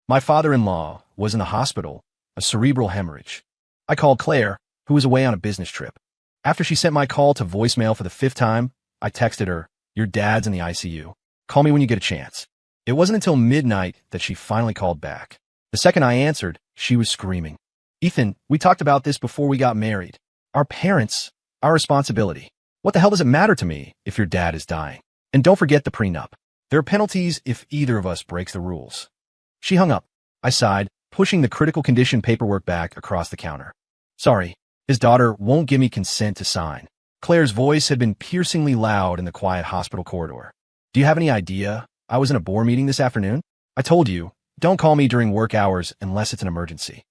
My father-in-law was in the hospital, a cerebral hemorrhage. I called Claire, who was away on a business trip. After she sent my call to voicemail for the 5th time, I texted her, "Your dad's in the ICU. Call me when you get a chance." It wasn't until midnight that she finally called back. The second I answered, she was screaming. "Ethan, we talked about this before we got married. Our parents, our responsibility. What the hell does it matter to me if your dad is dying? And don't forget the prenup. There are penalties if either of us breaks the rules." She hung up. I sighed, pushing the critical condition paperwork back across the counter. "Sorry, his daughter won't give me consent to sign." Claire's voice had been piercingly loud in the quiet hospital corridor. "Do you have any idea I was in a board meeting this afternoon? I told you, don't call me during work hours unless it's an emergency."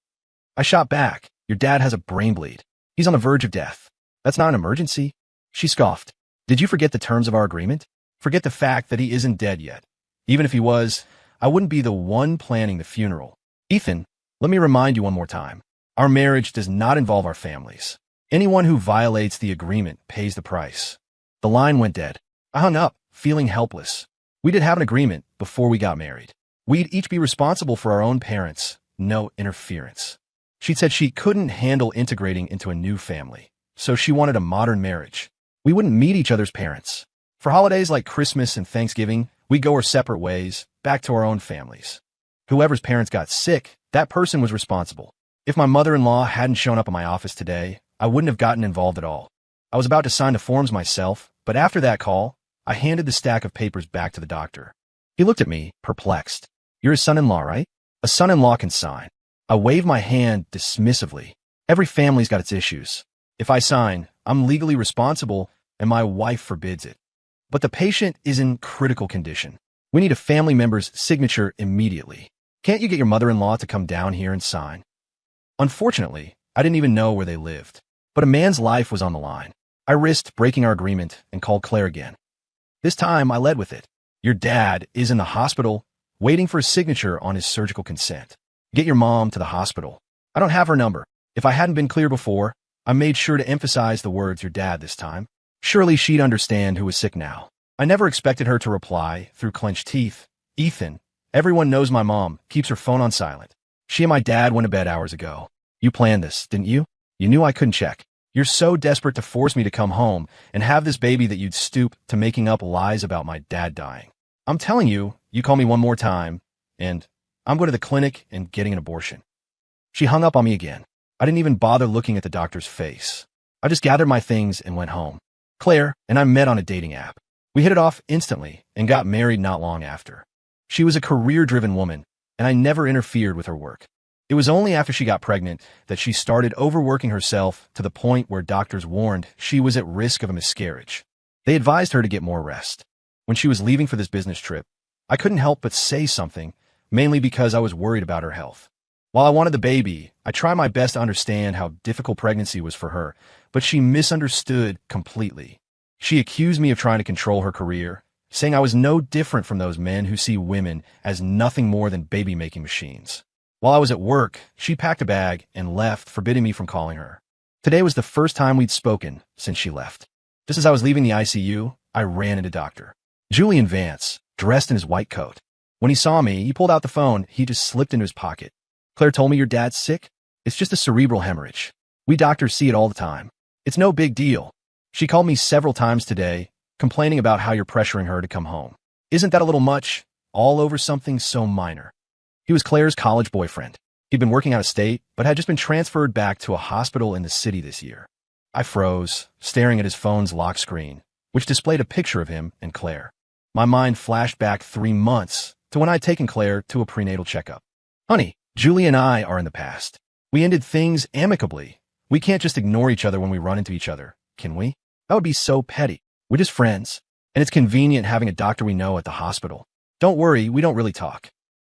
I shot back, "Your dad has a brain bleed. He's on the verge of death. That's not an emergency." She scoffed. "Did you forget the terms of our agreement? Forget the fact that he isn't dead yet. Even if he was, I wouldn't be the one planning the funeral. Ethan, let me remind you one more time. Our marriage does not involve our families. Anyone who violates the agreement pays the price." The line went dead. I hung up, feeling helpless. We did have an agreement before we got married. We'd each be responsible for our own parents, no interference. She'd said she couldn't handle integrating into a new family, so she wanted a modern marriage. We wouldn't meet each other's parents. For holidays like Christmas and Thanksgiving, we'd go our separate ways, back to our own families. Whoever's parents got sick, that person was responsible. If my mother-in-law hadn't shown up at my office today, I wouldn't have gotten involved at all. I was about to sign the forms myself, but after that call, I handed the stack of papers back to the doctor. He looked at me, perplexed. "You're his son-in-law, right?" "A son-in-law can sign." I waved my hand dismissively. Every family's got its issues. If I sign, I'm legally responsible, and my wife forbids it. But the patient is in critical condition. We need a family member's signature immediately. Can't you get your mother-in-law to come down here and sign? Unfortunately, I didn't even know where they lived. But a man's life was on the line. I risked breaking our agreement and called Claire again. This time, I led with it. "Your dad is in the hospital, waiting for a signature on his surgical consent. Get your mom to the hospital." I don't have her number. If I hadn't been clear before, I made sure to emphasize the words "your dad" this time. Surely she'd understand who was sick now. I never expected her to reply, through clenched teeth, "Ethan, everyone knows my mom keeps her phone on silent. She and my dad went to bed hours ago. You planned this, didn't you? You knew I couldn't check. You're so desperate to force me to come home and have this baby that you'd stoop to making up lies about my dad dying. I'm telling you, you call me one more time, and I'm going to the clinic and getting an abortion." She hung up on me again. I didn't even bother looking at the doctor's face. I just gathered my things and went home. Claire and I met on a dating app. We hit it off instantly and got married not long after. She was a career-driven woman, and I never interfered with her work. It was only after she got pregnant that she started overworking herself to the point where doctors warned she was at risk of a miscarriage. They advised her to get more rest. When she was leaving for this business trip, I couldn't help but say something, mainly because I was worried about her health. While I wanted the baby, I tried my best to understand how difficult pregnancy was for her, but she misunderstood completely. She accused me of trying to control her career, saying I was no different from those men who see women as nothing more than baby-making machines. While I was at work, she packed a bag and left, forbidding me from calling her. Today was the first time we'd spoken since she left. Just as I was leaving the ICU, I ran into Dr. Julian Vance, dressed in his white coat. When he saw me, he pulled out the phone he just slipped into his pocket. "Claire told me your dad's sick? It's just a cerebral hemorrhage. We doctors see it all the time. It's no big deal." She called me several times today, complaining about how you're pressuring her to come home. Isn't that a little much? All over something so minor. He was Claire's college boyfriend. He'd been working out of state, but had just been transferred back to a hospital in the city this year. I froze, staring at his phone's lock screen, which displayed a picture of him and Claire. My mind flashed back 3 months to when I'd taken Claire to a prenatal checkup. "Honey, Julie and I are in the past. We ended things amicably. We can't just ignore each other when we run into each other, can we? That would be so petty. We're just friends, and it's convenient having a doctor we know at the hospital. Don't worry, we don't really talk."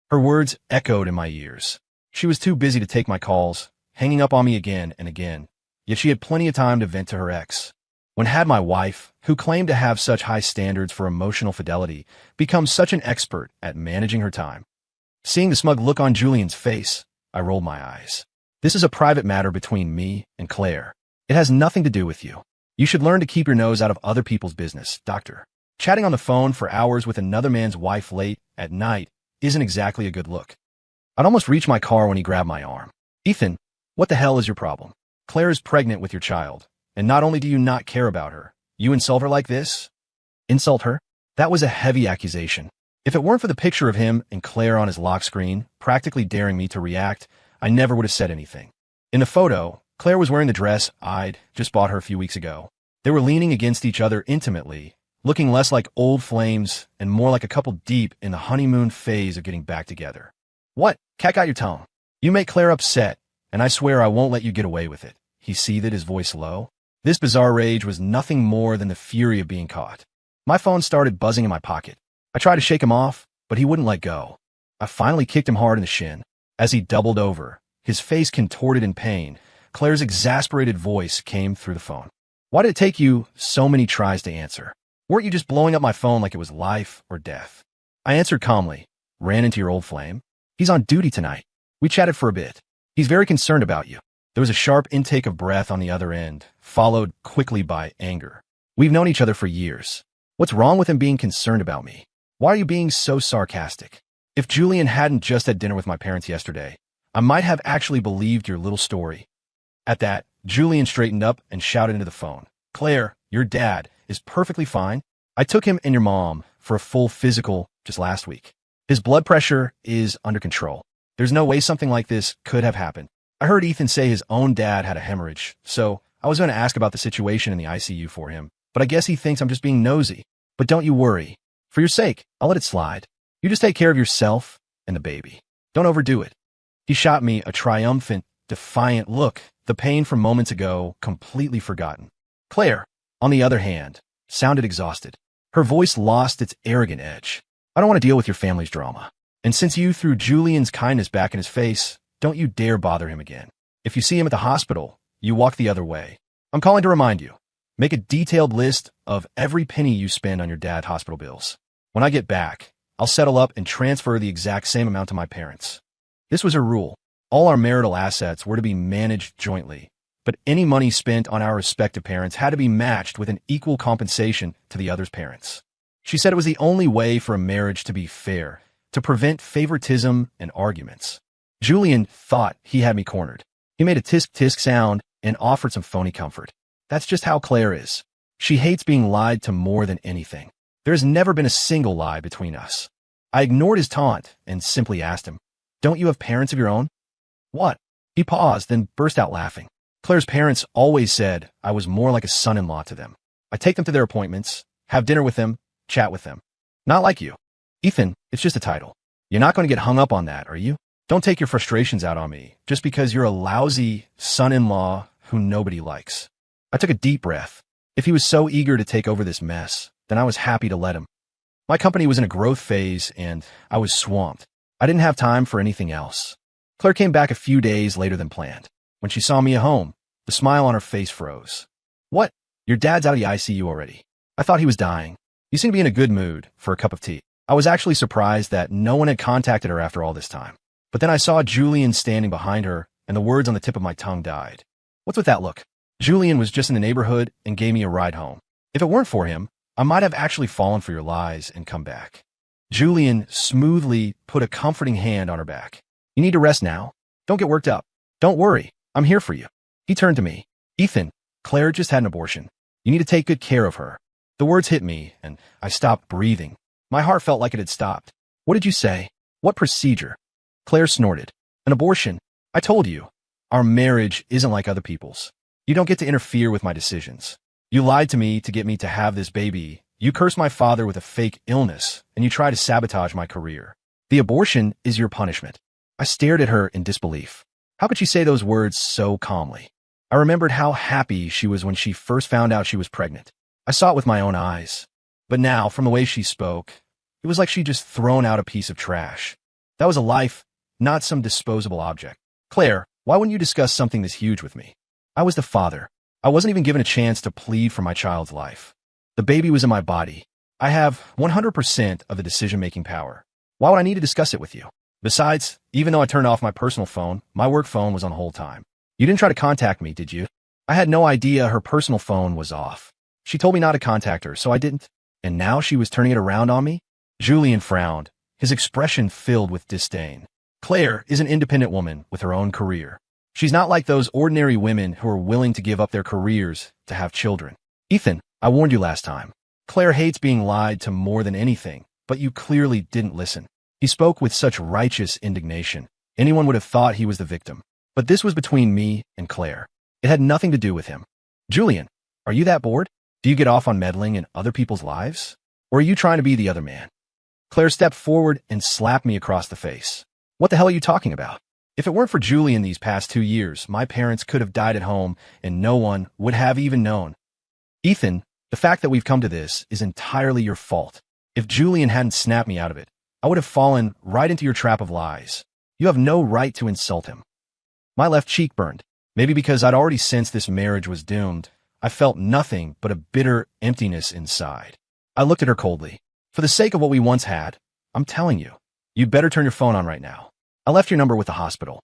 Her words echoed in my ears. She was too busy to take my calls, hanging up on me again and again, yet she had plenty of time to vent to her ex. When had my wife, who claimed to have such high standards for emotional fidelity, become such an expert at managing her time? Seeing the smug look on Julian's face, I rolled my eyes. "This is a private matter between me and Claire. It has nothing to do with you. You should learn to keep your nose out of other people's business, doctor. Chatting on the phone for hours with another man's wife late at night isn't exactly a good look." I'd almost reached my car when he grabbed my arm. Ethan, what the hell is your problem? Claire is pregnant with your child, and not only do you not care about her, you insult her like this? Insult her? That was a heavy accusation. If it weren't for the picture of him and Claire on his lock screen, practically daring me to react, I never would have said anything. In the photo, Claire was wearing the dress I'd just bought her a few weeks ago. They were leaning against each other intimately, looking less like old flames and more like a couple deep in the honeymoon phase of getting back together. What? Cat got your tongue. You make Claire upset, and I swear I won't let you get away with it. He seethed, his voice low. This bizarre rage was nothing more than the fury of being caught. My phone started buzzing in my pocket. I tried to shake him off, but he wouldn't let go. I finally kicked him hard in the shin. As he doubled over, his face contorted in pain, Claire's exasperated voice came through the phone. Why did it take you so many tries to answer? Weren't you just blowing up my phone like it was life or death? I answered calmly. Ran into your old flame? He's on duty tonight. We chatted for a bit. He's very concerned about you. There was a sharp intake of breath on the other end, followed quickly by anger. We've known each other for years. What's wrong with him being concerned about me? Why are you being so sarcastic? If Julian hadn't just had dinner with my parents yesterday, I might have actually believed your little story. At that, Julian straightened up and shouted into the phone. Claire, your dad is perfectly fine. I took him and your mom for a full physical just last week. His blood pressure is under control. There's no way something like this could have happened. I heard Ethan say his own dad had a hemorrhage, so I was going to ask about the situation in the ICU for him, but I guess he thinks I'm just being nosy. But don't you worry. For your sake, I'll let it slide. You just take care of yourself and the baby. Don't overdo it. He shot me a triumphant, defiant look, the pain from moments ago completely forgotten. Claire, on the other hand, sounded exhausted. Her voice lost its arrogant edge. I don't want to deal with your family's drama. And since you threw Julian's kindness back in his face, don't you dare bother him again. If you see him at the hospital, you walk the other way. I'm calling to remind you. Make a detailed list of every penny you spend on your dad's hospital bills. When I get back, I'll settle up and transfer the exact same amount to my parents. This was a rule. All our marital assets were to be managed jointly, but any money spent on our respective parents had to be matched with an equal compensation to the other's parents. She said it was the only way for a marriage to be fair, to prevent favoritism and arguments. Julian thought he had me cornered. He made a tisk-tisk sound and offered some phony comfort. That's just how Claire is. She hates being lied to more than anything. There has never been a single lie between us. I ignored his taunt and simply asked him, Don't you have parents of your own? What? He paused, then burst out laughing. Claire's parents always said I was more like a son-in-law to them. I take them to their appointments, have dinner with them, chat with them. Not like you. Ethan, it's just a title. You're not going to get hung up on that, are you? Don't take your frustrations out on me just because you're a lousy son-in-law who nobody likes. I took a deep breath. If he was so eager to take over this mess, then I was happy to let him. My company was in a growth phase and I was swamped. I didn't have time for anything else. Claire came back a few days later than planned. When she saw me at home, the smile on her face froze. What? Your dad's out of the ICU already. I thought he was dying. You seem to be in a good mood for a cup of tea. I was actually surprised that no one had contacted her after all this time. But then I saw Julian standing behind her and the words on the tip of my tongue died. What's with that look? Julian was just in the neighborhood and gave me a ride home. If it weren't for him, I might have actually fallen for your lies and come back. Julian smoothly put a comforting hand on her back. You need to rest now. Don't get worked up. Don't worry. I'm here for you. He turned to me. Ethan, Claire just had an abortion. You need to take good care of her. The words hit me, and I stopped breathing. My heart felt like it had stopped. What did you say? What procedure? Claire snorted. An abortion. I told you. Our marriage isn't like other people's. You don't get to interfere with my decisions. You lied to me to get me to have this baby. You cursed my father with a fake illness, and you try to sabotage my career. The abortion is your punishment. I stared at her in disbelief. How could she say those words so calmly? I remembered how happy she was when she first found out she was pregnant. I saw it with my own eyes. But now, from the way she spoke, it was like she'd just thrown out a piece of trash. That was a life, not some disposable object. Claire, why wouldn't you discuss something this huge with me? I was the father. I wasn't even given a chance to plead for my child's life. The baby was in my body. I have 100% of the decision-making power. Why would I need to discuss it with you? Besides, even though I turned off my personal phone, my work phone was on the whole time. You didn't try to contact me, did you? I had no idea her personal phone was off. She told me not to contact her, so I didn't. And now she was turning it around on me? Julian frowned, his expression filled with disdain. Claire is an independent woman with her own career. She's not like those ordinary women who are willing to give up their careers to have children. Ethan, I warned you last time. Claire hates being lied to more than anything, but you clearly didn't listen. He spoke with such righteous indignation. Anyone would have thought he was the victim. But this was between me and Claire. It had nothing to do with him. Julian, are you that bored? Do you get off on meddling in other people's lives? Or are you trying to be the other man? Claire stepped forward and slapped me across the face. What the hell are you talking about? If it weren't for Julian these past 2 years, my parents could have died at home and no one would have even known. Ethan, the fact that we've come to this is entirely your fault. If Julian hadn't snapped me out of it, I would have fallen right into your trap of lies. You have no right to insult him. My left cheek burned. Maybe because I'd already sensed this marriage was doomed, I felt nothing but a bitter emptiness inside. I looked at her coldly. For the sake of what we once had, I'm telling you, you'd better turn your phone on right now. I left your number with the hospital.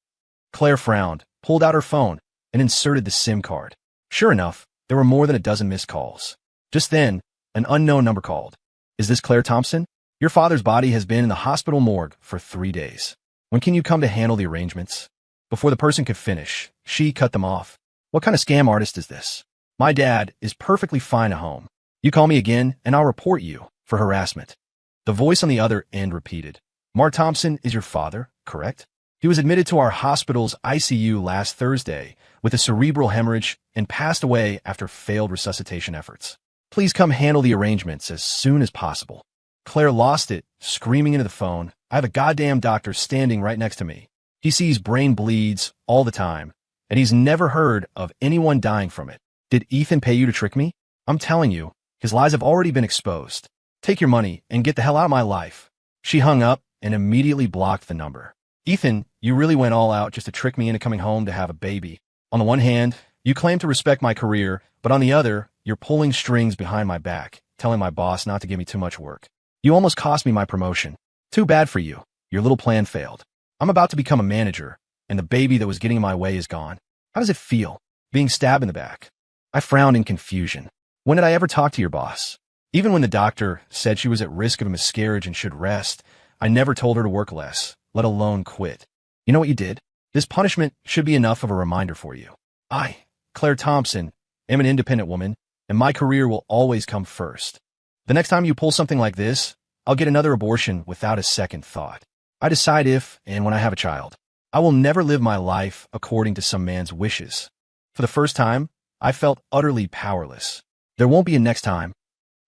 Claire frowned, pulled out her phone, and inserted the SIM card. Sure enough, there were more than a dozen missed calls. Just then, an unknown number called. Is this Claire Thompson? Your father's body has been in the hospital morgue for 3 days. When can you come to handle the arrangements? Before the person could finish, she cut them off. What kind of scam artist is this? My dad is perfectly fine at home. You call me again, and I'll report you for harassment. The voice on the other end repeated. Mark Thompson is your father, correct? He was admitted to our hospital's ICU last Thursday with a cerebral hemorrhage and passed away after failed resuscitation efforts. Please come handle the arrangements as soon as possible. Claire lost it, screaming into the phone. I have a goddamn doctor standing right next to me. He sees brain bleeds all the time, and he's never heard of anyone dying from it. Did Ethan pay you to trick me? I'm telling you, his lies have already been exposed. Take your money and get the hell out of my life. She hung up and immediately blocked the number. Ethan, you really went all out just to trick me into coming home to have a baby. On the one hand, you claim to respect my career, but on the other, you're pulling strings behind my back, telling my boss not to give me too much work. You almost cost me my promotion. Too bad for you. Your little plan failed. I'm about to become a manager, and the baby that was getting in my way is gone. How does it feel, being stabbed in the back? I frowned in confusion. When did I ever talk to your boss? Even when the doctor said she was at risk of a miscarriage and should rest, I never told her to work less, let alone quit. You know what you did? This punishment should be enough of a reminder for you. I, Claire Thompson, am an independent woman, and my career will always come first. The next time you pull something like this, I'll get another abortion without a second thought. I decide if and when I have a child. I will never live my life according to some man's wishes. For the first time, I felt utterly powerless. There won't be a next time.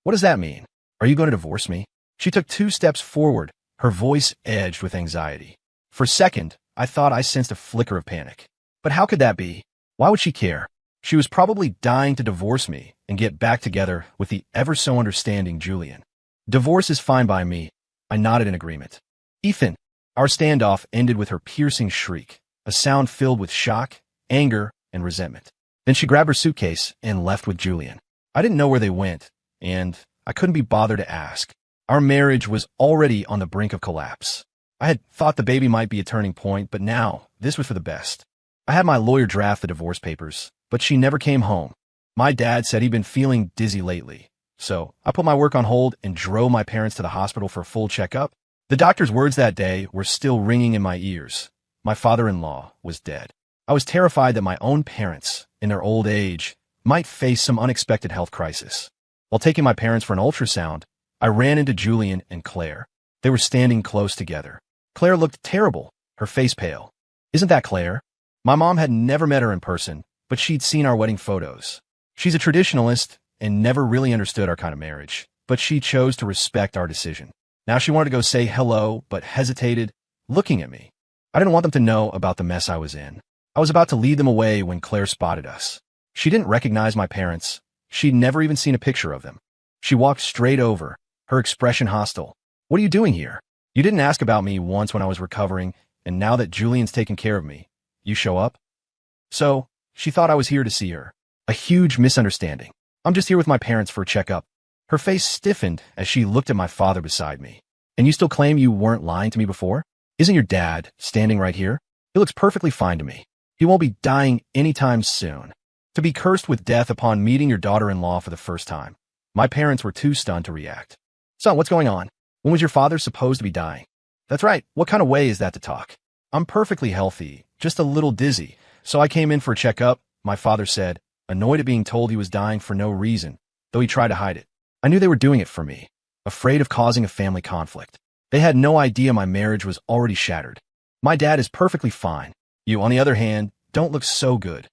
What does that mean? Are you going to divorce me? She took 2 steps forward, her voice edged with anxiety. For a second, I thought I sensed a flicker of panic. But how could that be? Why would she care? She was probably dying to divorce me and get back together with the ever-so-understanding Julian. Divorce is fine by me. I nodded in agreement. Ethan, our standoff ended with her piercing shriek, a sound filled with shock, anger, and resentment. Then she grabbed her suitcase and left with Julian. I didn't know where they went, and I couldn't be bothered to ask. Our marriage was already on the brink of collapse. I had thought the baby might be a turning point, but now this was for the best. I had my lawyer draft the divorce papers, but she never came home. My dad said he'd been feeling dizzy lately, so I put my work on hold and drove my parents to the hospital for a full checkup. The doctor's words that day were still ringing in my ears. My father-in-law was dead. I was terrified that my own parents, in their old age, might face some unexpected health crisis. While taking my parents for an ultrasound, I ran into Julian and Claire. They were standing close together. Claire looked terrible, her face pale. Isn't that Claire? My mom had never met her in person, but she'd seen our wedding photos. She's a traditionalist and never really understood our kind of marriage, but she chose to respect our decision. Now she wanted to go say hello, but hesitated, looking at me. I didn't want them to know about the mess I was in. I was about to lead them away when Claire spotted us. She didn't recognize my parents. She'd never even seen a picture of them. She walked straight over, her expression hostile. What are you doing here? You didn't ask about me once when I was recovering, and now that Julian's taken care of me, you show up? So, she thought I was here to see her. A huge misunderstanding. I'm just here with my parents for a checkup. Her face stiffened as she looked at my father beside me. And you still claim you weren't lying to me before? Isn't your dad standing right here? He looks perfectly fine to me. He won't be dying anytime soon. To be cursed with death upon meeting your daughter-in-law for the first time. My parents were too stunned to react. Son, what's going on? When was your father supposed to be dying? That's right. What kind of way is that to talk? I'm perfectly healthy, just a little dizzy. So I came in for a checkup, my father said, annoyed at being told he was dying for no reason, though he tried to hide it. I knew they were doing it for me, afraid of causing a family conflict. They had no idea my marriage was already shattered. My dad is perfectly fine. You, on the other hand, don't look so good.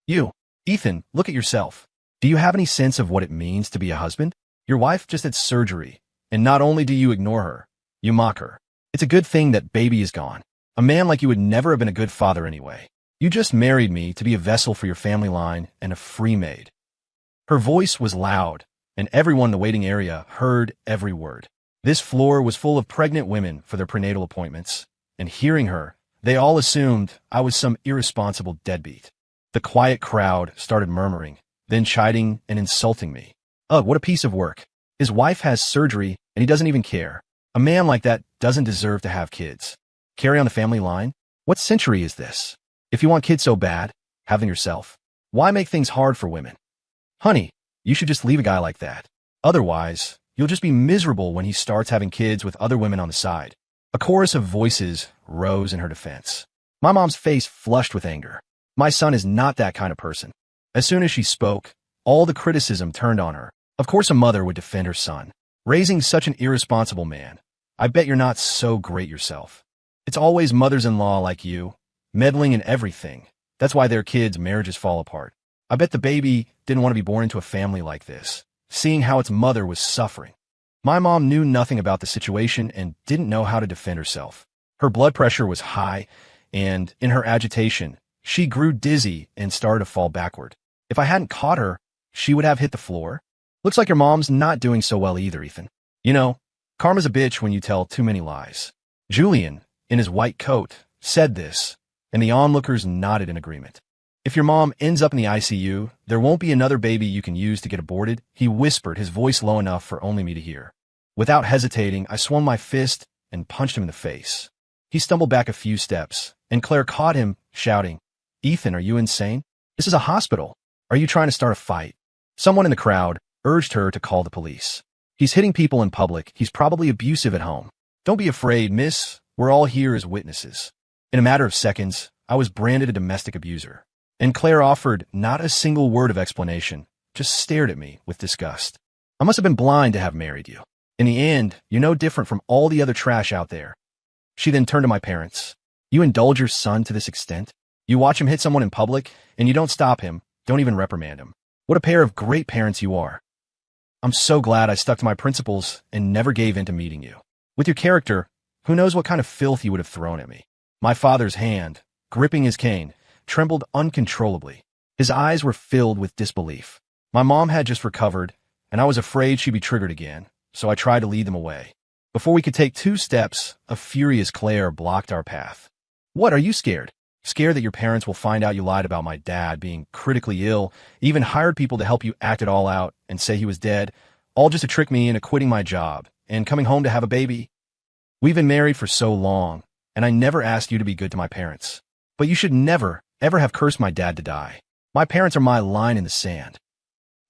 You, Ethan, look at yourself. Do you have any sense of what it means to be a husband? Your wife just had surgery, and not only do you ignore her, you mock her. It's a good thing that baby is gone. A man like you would never have been a good father anyway. You just married me to be a vessel for your family line and a free maid. Her voice was loud, and everyone in the waiting area heard every word. This floor was full of pregnant women for their prenatal appointments, and hearing her, they all assumed I was some irresponsible deadbeat. The quiet crowd started murmuring, then chiding and insulting me. Ugh, what a piece of work. His wife has surgery, and he doesn't even care. A man like that doesn't deserve to have kids. Carry on the family line? What century is this? If you want kids so bad, have them yourself. Why make things hard for women? Honey, you should just leave a guy like that. Otherwise, you'll just be miserable when he starts having kids with other women on the side. A chorus of voices rose in her defense. My mom's face flushed with anger. My son is not that kind of person. As soon as she spoke, all the criticism turned on her. Of course a mother would defend her son. Raising such an irresponsible man. I bet you're not so great yourself. It's always mothers-in-law like you, meddling in everything. That's why their kids' marriages fall apart. I bet the baby didn't want to be born into a family like this, seeing how its mother was suffering. My mom knew nothing about the situation and didn't know how to defend herself. Her blood pressure was high, and in her agitation, she grew dizzy and started to fall backward. If I hadn't caught her, she would have hit the floor. Looks like your mom's not doing so well either, Ethan. You know, karma's a bitch when you tell too many lies. Julian, in his white coat, said this, and the onlookers nodded in agreement. If your mom ends up in the ICU, there won't be another baby you can use to get aborted, he whispered, his voice low enough for only me to hear. Without hesitating, I swung my fist and punched him in the face. He stumbled back a few steps, and Claire caught him, shouting, Ethan, are you insane? This is a hospital. Are you trying to start a fight? Someone in the crowd urged her to call the police. He's hitting people in public. He's probably abusive at home. Don't be afraid, miss. We're all here as witnesses. In a matter of seconds, I was branded a domestic abuser. And Claire offered not a single word of explanation, just stared at me with disgust. I must have been blind to have married you. In the end, you're no different from all the other trash out there. She then turned to my parents. You indulge your son to this extent? You watch him hit someone in public, and you don't stop him, don't even reprimand him. What a pair of great parents you are. I'm so glad I stuck to my principles and never gave in to meeting you. With your character, who knows what kind of filth you would have thrown at me. My father's hand, gripping his cane, trembled uncontrollably. His eyes were filled with disbelief. My mom had just recovered, and I was afraid she'd be triggered again, so I tried to lead them away. Before we could take 2 steps, a furious Claire blocked our path. What, are you scared? Scared that your parents will find out you lied about my dad being critically ill, even hired people to help you act it all out and say he was dead, all just to trick me into quitting my job and coming home to have a baby? We've been married for so long, and I never asked you to be good to my parents. But you should never, ever have cursed my dad to die. My parents are my line in the sand.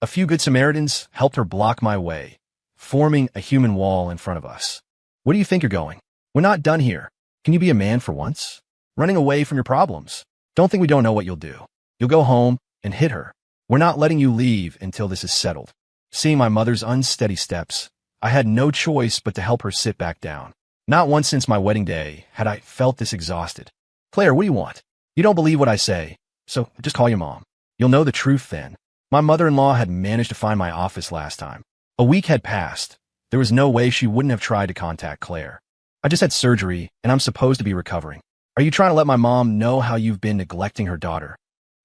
A few good Samaritans helped her block my way, forming a human wall in front of us. Where do you think you're going? We're not done here. Can you be a man for once? Running away from your problems. Don't think we don't know what you'll do. You'll go home and hit her. We're not letting you leave until this is settled. Seeing my mother's unsteady steps, I had no choice but to help her sit back down. Not once since my wedding day had I felt this exhausted. Claire, what do you want? You don't believe what I say, so just call your mom. You'll know the truth then. My mother-in-law had managed to find my office last time. A week had passed. There was no way she wouldn't have tried to contact Claire. I just had surgery, and I'm supposed to be recovering. Are you trying to let my mom know how you've been neglecting her daughter?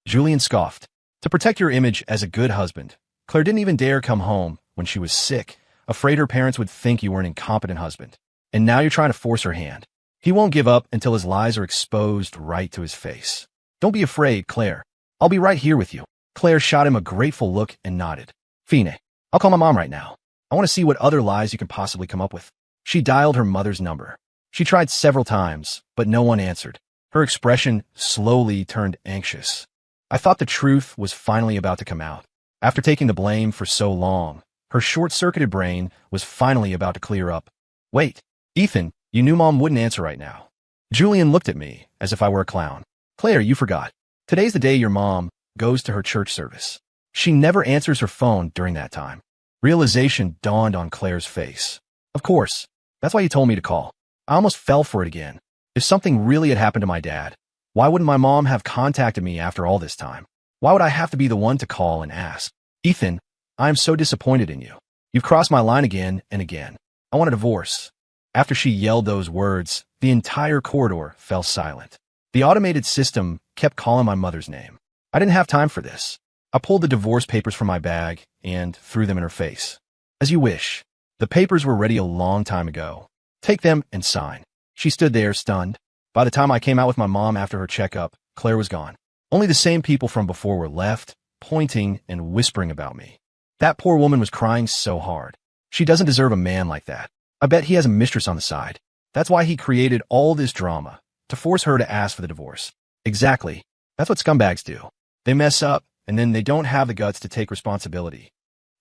Julian scoffed. To protect your image as a good husband, Claire didn't even dare come home when she was sick, afraid her parents would think you were an incompetent husband. And now you're trying to force her hand. He won't give up until his lies are exposed right to his face. Don't be afraid, Claire. I'll be right here with you. Claire shot him a grateful look and nodded. Fine, I'll call my mom right now. I want to see what other lies you can possibly come up with. She dialed her mother's number. She tried several times, but no one answered. Her expression slowly turned anxious. I thought the truth was finally about to come out. After taking the blame for so long, her short-circuited brain was finally about to clear up. Wait, Ethan, you knew Mom wouldn't answer right now. Julian looked at me as if I were a clown. Claire, you forgot. Today's the day your mom goes to her church service. She never answers her phone during that time. Realization dawned on Claire's face. Of course. That's why you told me to call. I almost fell for it again. If something really had happened to my dad, why wouldn't my mom have contacted me after all this time? Why would I have to be the one to call and ask? Ethan, I am so disappointed in you. You've crossed my line again and again. I want a divorce. After she yelled those words, the entire corridor fell silent. The automated system kept calling my mother's name. I didn't have time for this. I pulled the divorce papers from my bag and threw them in her face. As you wish. The papers were ready a long time ago. Take them and sign. She stood there, stunned. By the time I came out with my mom after her checkup, Claire was gone. Only the same people from before were left, pointing and whispering about me. That poor woman was crying so hard. She doesn't deserve a man like that. I bet he has a mistress on the side. That's why he created all this drama, to force her to ask for the divorce. Exactly. That's what scumbags do. They mess up, and then they don't have the guts to take responsibility.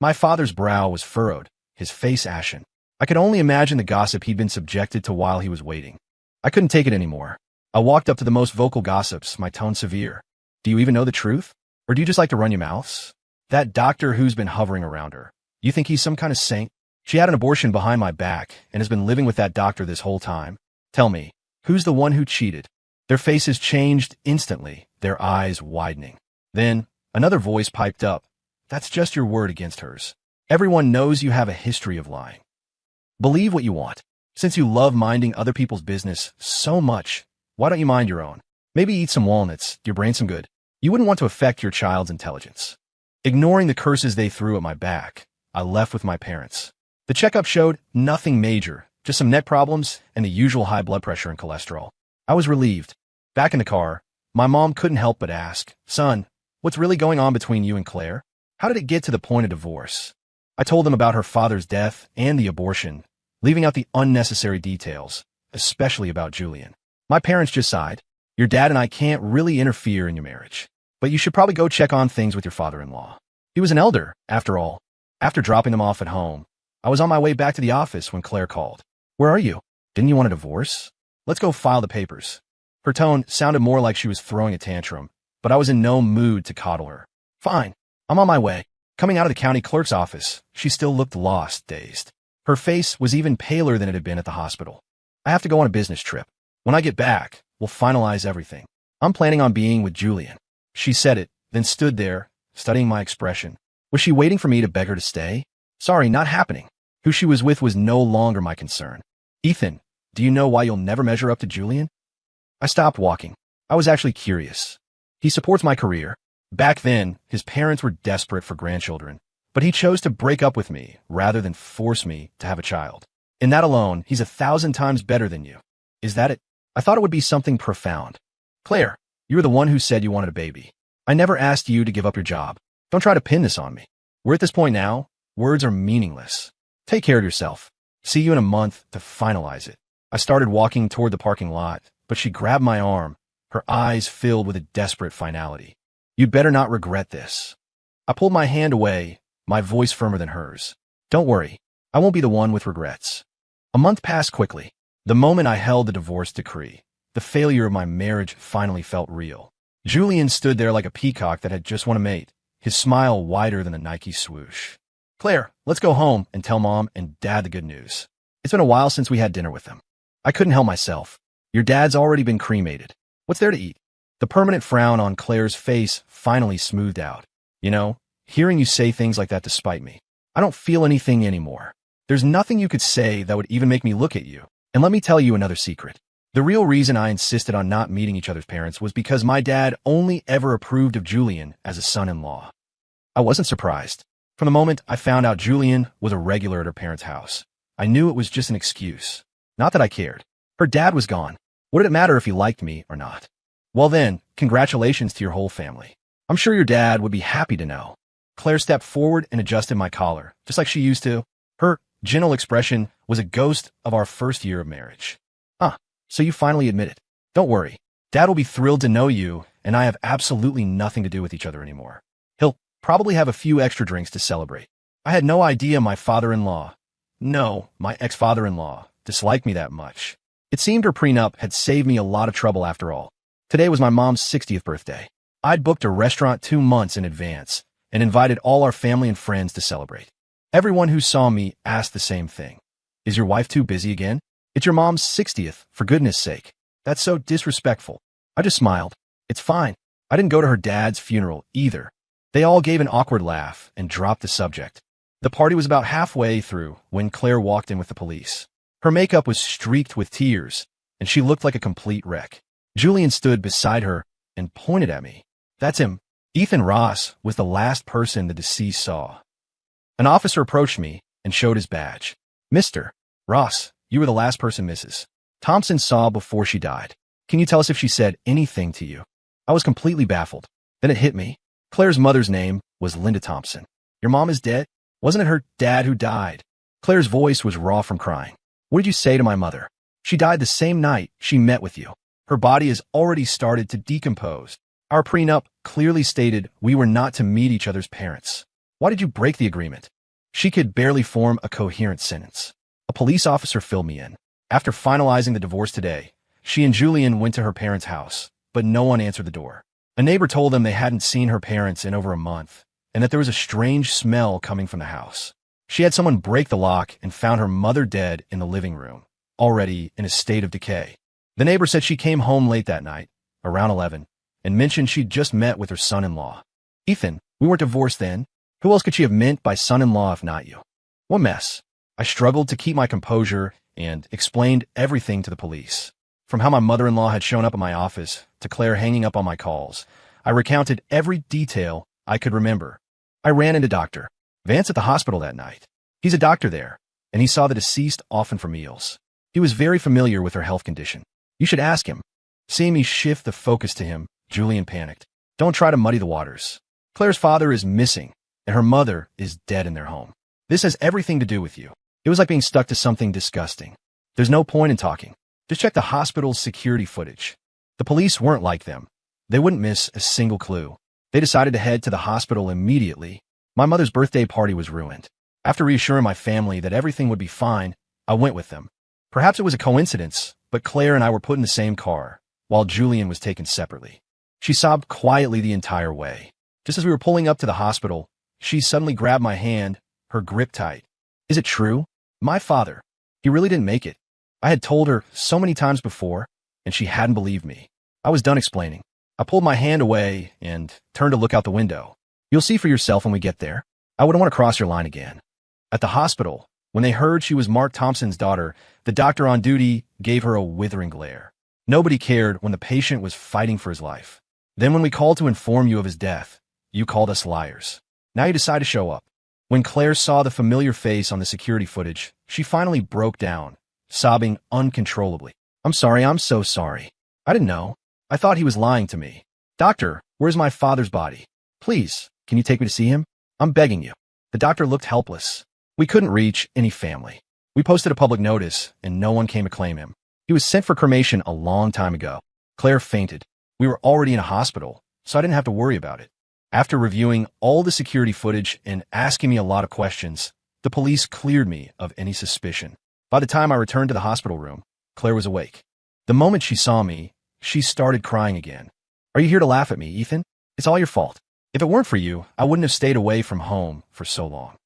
My father's brow was furrowed, his face ashen. I could only imagine the gossip he'd been subjected to while he was waiting. I couldn't take it anymore. I walked up to the most vocal gossips, my tone severe. Do you even know the truth? Or do you just like to run your mouths? That doctor who's been hovering around her. You think he's some kind of saint? She had an abortion behind my back and has been living with that doctor this whole time. Tell me, who's the one who cheated? Their faces changed instantly, their eyes widening. Then, another voice piped up. That's just your word against hers. Everyone knows you have a history of lying. Believe what you want. Since you love minding other people's business so much, why don't you mind your own? Maybe eat some walnuts, do your brain some good. You wouldn't want to affect your child's intelligence. Ignoring the curses they threw at my back, I left with my parents. The checkup showed nothing major, just some neck problems and the usual high blood pressure and cholesterol. I was relieved. Back in the car, my mom couldn't help but ask, Son, what's really going on between you and Claire? How did it get to the point of divorce? I told them about her father's death and the abortion, leaving out the unnecessary details, especially about Julian. My parents just sighed. Your dad and I can't really interfere in your marriage, but you should probably go check on things with your father-in-law. He was an elder, after all. After dropping them off at home, I was on my way back to the office when Claire called. Where are you? Didn't you want a divorce? Let's go file the papers. Her tone sounded more like she was throwing a tantrum, but I was in no mood to coddle her. Fine. I'm on my way. Coming out of the county clerk's office, she still looked lost, dazed. Her face was even paler than it had been at the hospital. I have to go on a business trip. When I get back, we'll finalize everything. I'm planning on being with Julian. She said it, then stood there, studying my expression. Was she waiting for me to beg her to stay? Sorry, not happening. Who she was with was no longer my concern. Ethan, do you know why you'll never measure up to Julian? I stopped walking. I was actually curious. He supports my career. Back then, his parents were desperate for grandchildren, but he chose to break up with me rather than force me to have a child. In that alone, he's 1,000 times better than you. Is that it? I thought it would be something profound. Claire, you were the one who said you wanted a baby. I never asked you to give up your job. Don't try to pin this on me. We're at this point now. Words are meaningless. Take care of yourself. See you in a month to finalize it. I started walking toward the parking lot, but she grabbed my arm, her eyes filled with a desperate finality. You'd better not regret this. I pulled my hand away, my voice firmer than hers. Don't worry. I won't be the one with regrets. A month passed quickly. The moment I held the divorce decree, the failure of my marriage finally felt real. Julian stood there like a peacock that had just won a mate, his smile wider than a Nike swoosh. Claire, let's go home and tell Mom and Dad the good news. It's been a while since we had dinner with them. I couldn't help myself. Your dad's already been cremated. What's there to eat? The permanent frown on Claire's face finally smoothed out. You know, hearing you say things like that despite me. I don't feel anything anymore. There's nothing you could say that would even make me look at you. And let me tell you another secret. The real reason I insisted on not meeting each other's parents was because my dad only ever approved of Julian as a son-in-law. I wasn't surprised. From the moment I found out Julian was a regular at her parents' house, I knew it was just an excuse. Not that I cared. Her dad was gone. What did it matter if he liked me or not? Well then, congratulations to your whole family. I'm sure your dad would be happy to know. Claire stepped forward and adjusted my collar, just like she used to. Her gentle expression was a ghost of our first year of marriage. So you finally admit it. Don't worry. Dad will be thrilled to know you, and I have absolutely nothing to do with each other anymore. He'll probably have a few extra drinks to celebrate. I had no idea my father-in-law, no, my ex-father-in-law, disliked me that much. It seemed her prenup had saved me a lot of trouble after all. Today was my mom's 60th birthday. I'd booked a restaurant 2 months in advance and invited all our family and friends to celebrate. Everyone who saw me asked the same thing. Is your wife too busy again? It's your mom's 60th, for goodness sake. That's so disrespectful. I just smiled. It's fine. I didn't go to her dad's funeral either. They all gave an awkward laugh and dropped the subject. The party was about halfway through when Claire walked in with the police. Her makeup was streaked with tears, and she looked like a complete wreck. Julian stood beside her and pointed at me. That's him. Ethan Ross was the last person the deceased saw. An officer approached me and showed his badge. Mr. Ross, you were the last person Mrs. Thompson saw before she died. Can you tell us if she said anything to you? I was completely baffled. Then it hit me. Claire's mother's name was Linda Thompson. Your mom is dead? Wasn't it her dad who died? Claire's voice was raw from crying. What did you say to my mother? She died the same night she met with you. Her body has already started to decompose. Our prenup clearly stated we were not to meet each other's parents. Why did you break the agreement? She could barely form a coherent sentence. A police officer filled me in. After finalizing the divorce today, she and Julian went to her parents' house, but no one answered the door. A neighbor told them they hadn't seen her parents in over a month, and that there was a strange smell coming from the house. She had someone break the lock and found her mother dead in the living room, already in a state of decay. The neighbor said she came home late that night, around 11, and mentioned she'd just met with her son-in-law. Ethan, we weren't divorced then. Who else could she have meant by son-in-law if not you? What mess. I struggled to keep my composure and explained everything to the police. From how my mother-in-law had shown up at my office to Claire hanging up on my calls, I recounted every detail I could remember. I ran into Dr. Vance at the hospital that night. He's a doctor there, and he saw the deceased often for meals. He was very familiar with her health condition. You should ask him. Seeing me shift the focus to him, Julian panicked. Don't try to muddy the waters. Claire's father is missing, and her mother is dead in their home. This has everything to do with you. It was like being stuck to something disgusting. There's no point in talking. Just check the hospital's security footage. The police weren't like them. They wouldn't miss a single clue. They decided to head to the hospital immediately. My mother's birthday party was ruined. After reassuring my family that everything would be fine, I went with them. Perhaps it was a coincidence, but Claire and I were put in the same car, while Julian was taken separately. She sobbed quietly the entire way. Just as we were pulling up to the hospital, she suddenly grabbed my hand, her grip tight. Is it true? My father. He really didn't make it. I had told her so many times before, and she hadn't believed me. I was done explaining. I pulled my hand away and turned to look out the window. You'll see for yourself when we get there. I wouldn't want to cross your line again. At the hospital, when they heard she was Mark Thompson's daughter, the doctor on duty gave her a withering glare. Nobody cared when the patient was fighting for his life. Then when we called to inform you of his death, you called us liars. Now you decide to show up. When Claire saw the familiar face on the security footage, she finally broke down, sobbing uncontrollably. I'm sorry, I'm so sorry. I didn't know. I thought he was lying to me. Doctor, where's my father's body? Please, can you take me to see him? I'm begging you. The doctor looked helpless. We couldn't reach any family. We posted a public notice, and no one came to claim him. He was sent for cremation a long time ago. Claire fainted. We were already in a hospital, so I didn't have to worry about it. After reviewing all the security footage and asking me a lot of questions, the police cleared me of any suspicion. By the time I returned to the hospital room, Claire was awake. The moment she saw me, she started crying again. Are you here to laugh at me, Ethan? It's all your fault. If it weren't for you, I wouldn't have stayed away from home for so long.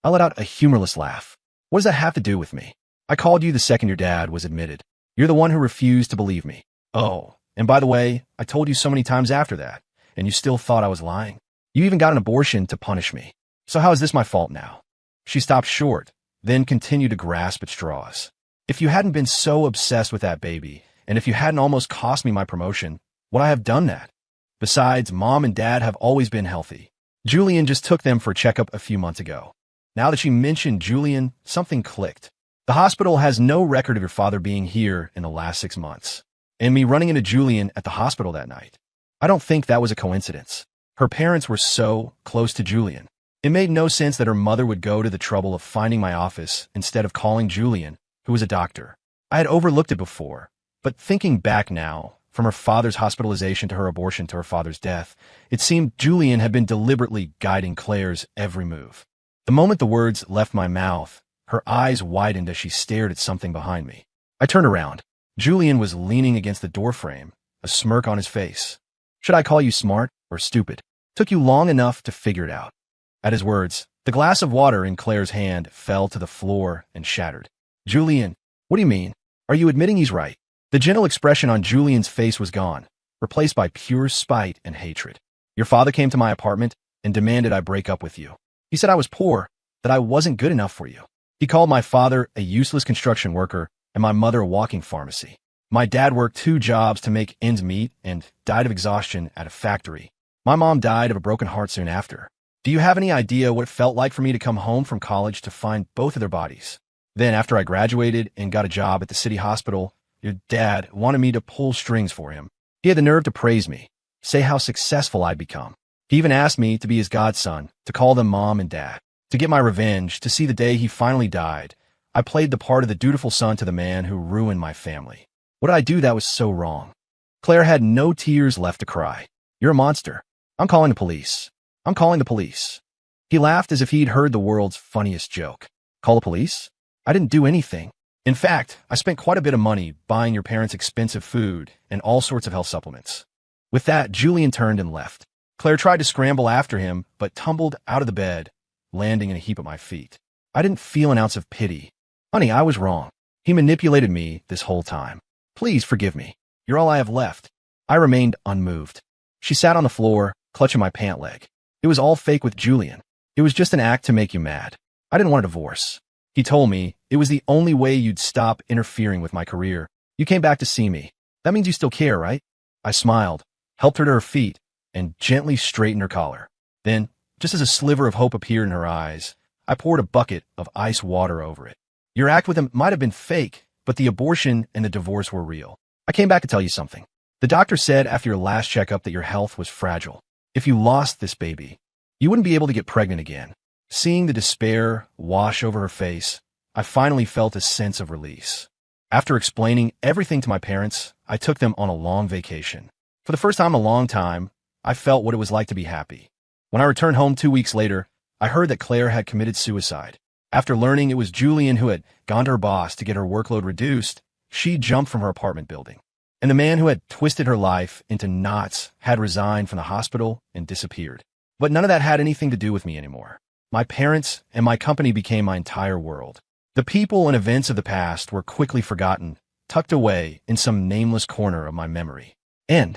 I let out a humorless laugh. What does that have to do with me? I called you the second your dad was admitted. You're the one who refused to believe me. Oh, and by the way, I told you so many times after that, and you still thought I was lying. You even got an abortion to punish me. So how is this my fault now? She stopped short, then continued to grasp at straws. If you hadn't been so obsessed with that baby, and if you hadn't almost cost me my promotion, would I have done that? Besides, Mom and Dad have always been healthy. Julian just took them for a checkup a few months ago. Now that she mentioned Julian, something clicked. The hospital has no record of your father being here in the last 6 months. And me running into Julian at the hospital that night. I don't think that was a coincidence. Her parents were so close to Julian. It made no sense that her mother would go to the trouble of finding my office instead of calling Julian, who was a doctor. I had overlooked it before, but thinking back now, from her father's hospitalization to her abortion to her father's death, it seemed Julian had been deliberately guiding Claire's every move. The moment the words left my mouth, her eyes widened as she stared at something behind me. I turned around. Julian was leaning against the doorframe, a smirk on his face. Should I call you smart or stupid? Took you long enough to figure it out. At his words, the glass of water in Claire's hand fell to the floor and shattered. Julian, what do you mean? Are you admitting he's right? The gentle expression on Julian's face was gone, replaced by pure spite and hatred. Your father came to my apartment and demanded I break up with you. He said I was poor, that I wasn't good enough for you. He called my father a useless construction worker and my mother a walking pharmacy. My dad worked 2 jobs to make ends meet and died of exhaustion at a factory. My mom died of a broken heart soon after. Do you have any idea what it felt like for me to come home from college to find both of their bodies? Then, after I graduated and got a job at the city hospital, your dad wanted me to pull strings for him. He had the nerve to praise me, say how successful I'd become. He even asked me to be his godson, to call them mom and dad. To get my revenge, to see the day he finally died, I played the part of the dutiful son to the man who ruined my family. What did I do that was so wrong? Claire had no tears left to cry. You're a monster. I'm calling the police. I'm calling the police. He laughed as if he'd heard the world's funniest joke. Call the police? I didn't do anything. In fact, I spent quite a bit of money buying your parents' expensive food and all sorts of health supplements. With that, Julian turned and left. Claire tried to scramble after him, but tumbled out of the bed, landing in a heap at my feet. I didn't feel an ounce of pity. Honey, I was wrong. He manipulated me this whole time. Please forgive me. You're all I have left. I remained unmoved. She sat on the floor, clutching my pant leg. It was all fake with Julian. It was just an act to make you mad. I didn't want a divorce. He told me it was the only way you'd stop interfering with my career. You came back to see me. That means you still care, right? I smiled, helped her to her feet, and gently straightened her collar. Then, just as a sliver of hope appeared in her eyes, I poured a bucket of ice water over it. Your act with him might have been fake, but the abortion and the divorce were real. I came back to tell you something. The doctor said after your last checkup that your health was fragile. If you lost this baby, you wouldn't be able to get pregnant again. Seeing the despair wash over her face, I finally felt a sense of release. After explaining everything to my parents, I took them on a long vacation. For the first time in a long time, I felt what it was like to be happy. When I returned home 2 weeks later, I heard that Claire had committed suicide. After learning it was Julian who had gone to her boss to get her workload reduced, she jumped from her apartment building. And the man who had twisted her life into knots had resigned from the hospital and disappeared. But none of that had anything to do with me anymore. My parents and my company became my entire world. The people and events of the past were quickly forgotten, tucked away in some nameless corner of my memory. End.